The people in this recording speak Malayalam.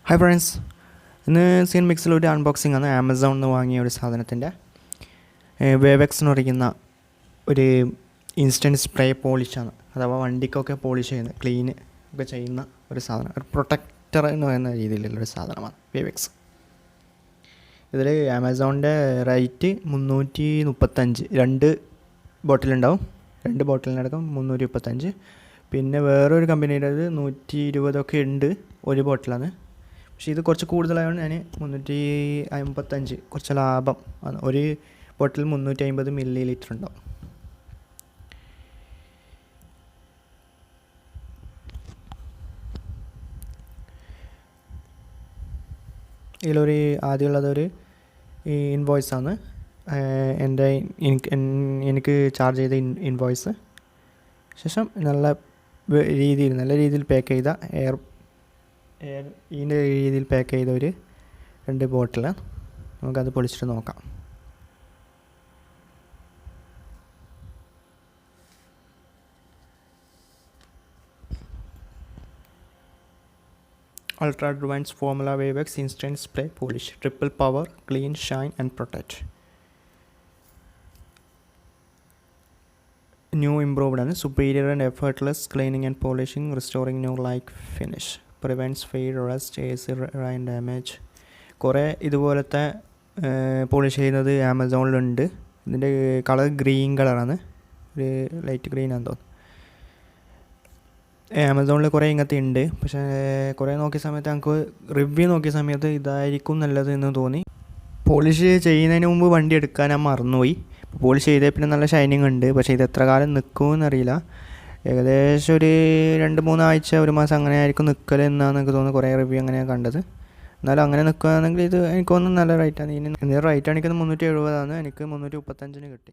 Hi friends, ഇന്ന് സീൻ മിക്സിലൊരു അൺബോക്സിംഗ് ആണ്. ആമസോണിൽ നിന്ന് വാങ്ങിയ ഒരു സാധനത്തിൻ്റെ വേവെക്സ് എന്ന് പറയുന്ന ഒരു ഇൻസ്റ്റൻറ്റ് സ്പ്രേ പോളിഷാണ്. അഥവാ വണ്ടിക്കൊക്കെ പോളിഷ് ചെയ്യുന്ന ക്ലീൻ ഒക്കെ ചെയ്യുന്ന ഒരു സാധനം, ഒരു പ്രൊട്ടക്ടർ എന്ന് പറയുന്ന രീതിയിലുള്ളൊരു സാധനമാണ് വേവെക്സ്. ഇതിൽ ആമസോണിൻ്റെ റേറ്റ് 335, 2 ബോട്ടിലുണ്ടാവും. 2 ബോട്ടിലിനടക്കം 335. പിന്നെ വേറൊരു കമ്പനിയുടെ 120 ഉണ്ട് ഒരു ബോട്ടിലാണ്. പക്ഷേ ഇത് കുറച്ച് കൂടുതലായതുകൊണ്ട് ഞാൻ 355, കുറച്ച് ലാഭം ആണ്. ഒരു ബോട്ടിൽ 350 ml ഉണ്ടാവും. ഇതിലൊരു ആദ്യമുള്ളതൊരു ഇൻവോയ്സാണ്. എനിക്ക് ചാർജ് ചെയ്ത ഇൻവോയ്സ്. ശേഷം നല്ല രീതിയിൽ പാക്ക് ചെയ്ത ഇതിൻ്റെ രീതിയിൽ പാക്ക് ചെയ്ത ഒരു 2 ബോട്ടിൽ. നമുക്കത് പൊളിച്ചിട്ട് നോക്കാം. Ultra Advanced Formula Wavex Instant Spray Polish, Triple Power, Clean, Shine and Protect. New improved and superior and effortless cleaning and polishing, restoring new like finish. Prevents fade, rust, acid rain damage. കുറേ ഇതുപോലത്തെ പോളിഷ് ചെയ്യുന്നത് ആമസോണിലുണ്ട്. ഇതിൻ്റെ കളർ ഗ്രീൻ കളറാണ്, ഒരു ലൈറ്റ് ഗ്രീൻ ആണെന്ന് തോന്നുന്നു. ആമസോണിൽ കുറേ ഇങ്ങനത്തെ ഉണ്ട്. പക്ഷേ കുറേ നോക്കിയ സമയത്ത് നമുക്ക് റിവ്യൂ നോക്കിയ സമയത്ത് ഇതായിരിക്കും നല്ലത് എന്ന് തോന്നി. പോളിഷ് ചെയ്യുന്നതിന് മുമ്പ് വണ്ടി എടുക്കാൻ ഞാൻ മറന്നുപോയി. പോളിഷ് ചെയ്തേ പിന്നെ നല്ല ഷൈനിങ് ഉണ്ട്. പക്ഷേ ഇത് എത്ര കാലം നിൽക്കുമെന്നറിയില്ല. ഏകദേശം ഒരു 2-3 ആഴ്ച, 1 മാസം അങ്ങനെ ആയിരിക്കും നിൽക്കലെന്നാണ് എനിക്ക് തോന്നുന്നു. കുറേ റിവ്യൂ അങ്ങനെയാണ് കണ്ടത്. എന്നാലും അങ്ങനെ നിൽക്കുകയാണെങ്കിൽ ഇത് എനിക്ക് തോന്നുന്നു നല്ല റേറ്റാണ്. ഇതിന് റേറ്റ് കാണിക്കുന്നത് 370 ആണ്. എനിക്ക് 335 കിട്ടി.